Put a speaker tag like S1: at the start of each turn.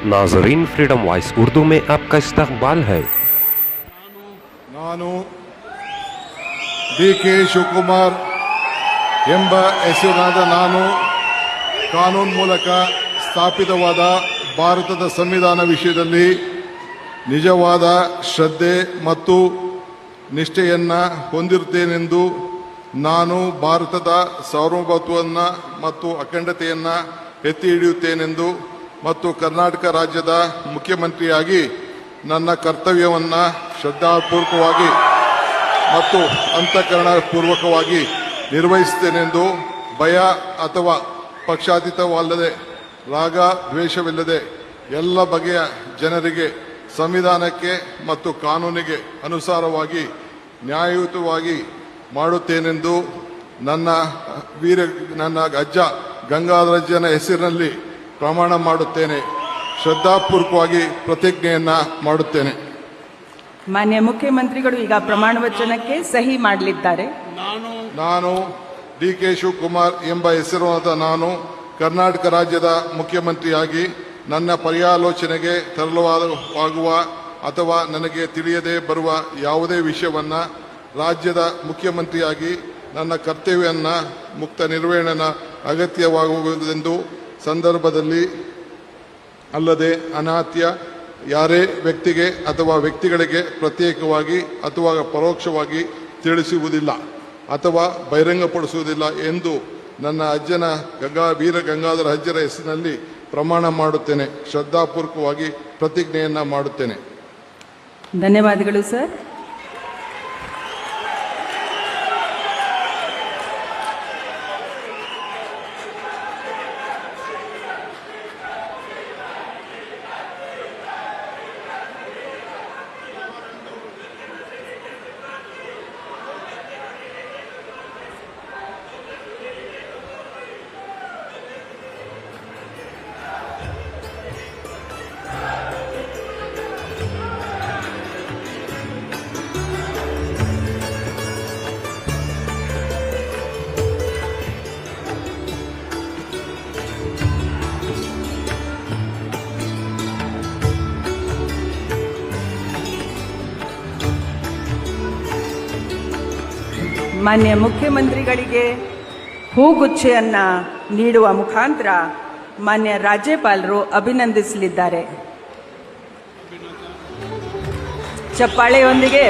S1: नाजरीन, freedom voice Urdu में आपका इस्तकबाल है।
S2: ನಾನು ಡಿ.ಕೆ. ಶಿವಕುಮಾರ್ ಎಂಬ ಹೆಸರಿನಾದ ನಾನು ಕಾನೂನು ಮೂಲಕ ಸ್ಥಾಪಿತವಾದ ಭಾರತದ ಸಂವಿಧಾನ ವಿಷಯದಲ್ಲಿ ನಿಜವಾದ ಶ್ರದ್ಧೆ ಮತ್ತು ನಿಷ್ಠೆಯನ್ನು ಹೊಂದಿರುತ್ತೇನೆಂದು ನಾನು ಭಾರತದ ಸಾರ್ವಭೌಮತ್ವವನ್ನು ಮತ್ತು ಅಖಂಡತೆಯನ್ನು ಎತ್ತಿ ಹಿಡಿಯುತ್ತೇನೆಂದು ಮತ್ತು ಕರ್ನಾಟಕ ರಾಜ್ಯದ ಮುಖ್ಯಮಂತ್ರಿಯಾಗಿ ನನ್ನ ಕರ್ತವ್ಯವನ್ನು ಶ್ರದ್ಧಾಪೂರ್ವಕವಾಗಿ ಮತ್ತು ಅಂತಃಕರಣಪೂರ್ವಕವಾಗಿ ನಿರ್ವಹಿಸುತ್ತೇನೆಂದು ಭಯ ಅಥವಾ ಪಕ್ಷಾತೀತವಲ್ಲದೆ ರಾಗ ದ್ವೇಷವಿಲ್ಲದೆ ಎಲ್ಲ ಬಗೆಯ ಜನರಿಗೆ ಸಂವಿಧಾನಕ್ಕೆ ಮತ್ತು ಕಾನೂನಿಗೆ ಅನುಸಾರವಾಗಿ ನ್ಯಾಯಯುತವಾಗಿ ಮಾಡುತ್ತೇನೆಂದು ನನ್ನ ಅಜ್ಜ ಗಂಗಾಧರಜ್ಜನ ಹೆಸರಿನಲ್ಲಿ ಪ್ರಮಾಣ ಮಾಡುತ್ತೇನೆ. ಶ್ರದ್ಧಾಪೂರ್ವಕವಾಗಿ ಪ್ರತಿಜ್ಞೆಯನ್ನ ಮಾಡುತ್ತೇನೆ.
S3: ಮಾನ್ಯ ಮುಖ್ಯಮಂತ್ರಿಗಳು ಈಗ ಪ್ರಮಾಣ ವಚನಕ್ಕೆ ಸಹಿ ಮಾಡಲಿದ್ದಾರೆ.
S2: ನಾನು ಡಿ.ಕೆ. ಶಿವಕುಮಾರ್ ಎಂಬ ಹೆಸರಿನ ನಾನು ಕರ್ನಾಟಕ ರಾಜ್ಯದ ಮುಖ್ಯಮಂತ್ರಿಯಾಗಿ ನನ್ನ ಪರ್ಯಾಲೋಚನೆಗೆ ತರಲಾಗುವ ಅಥವಾ ನನಗೆ ತಿಳಿಯದೆ ಬರುವ ಯಾವುದೇ ವಿಷಯವನ್ನ ರಾಜ್ಯದ ಮುಖ್ಯಮಂತ್ರಿಯಾಗಿ ನನ್ನ ಕರ್ತವ್ಯವನ್ನು ಮುಕ್ತ ನಿರ್ವಹಣೆಯ ಅಗತ್ಯವಾಗುವುದೆಂದು ಸಂದರ್ಭದಲ್ಲಿ ಅಲ್ಲದೆ ಅನಾತ್ಯ ಯಾರೇ ವ್ಯಕ್ತಿಗೆ ಅಥವಾ ವ್ಯಕ್ತಿಗಳಿಗೆ ಪ್ರತ್ಯೇಕವಾಗಿ ಅಥವಾ ಪರೋಕ್ಷವಾಗಿ ತಿಳಿಸುವುದಿಲ್ಲ ಅಥವಾ ಬಹಿರಂಗಪಡಿಸುವುದಿಲ್ಲ ಎಂದು ನನ್ನ ಅಜ್ಜನ ವೀರ ಗಂಗಾಧರ ಅಜ್ಜರ ಹೆಸರಿನಲ್ಲಿ ಪ್ರಮಾಣ ಮಾಡುತ್ತೇನೆ. ಶ್ರದ್ಧಾಪೂರ್ವಕವಾಗಿ ಪ್ರತಿಜ್ಞೆಯನ್ನ ಮಾಡುತ್ತೇನೆ.
S3: ಧನ್ಯವಾದಗಳು ಸರ್. ಮಾನ್ಯ ಮುಖ್ಯಮಂತ್ರಿಗಳಿಗೆ ಹೂಗುಚ್ಛೆಯನ್ನು ನೀಡುವ ಮುಖಾಂತರ ಮಾನ್ಯ ರಾಜ್ಯಪಾಲರು ಅಭಿನಂದಿಸಲಿದ್ದಾರೆ. ಚಪ್ಪಾಳೆಯೊಂದಿಗೆ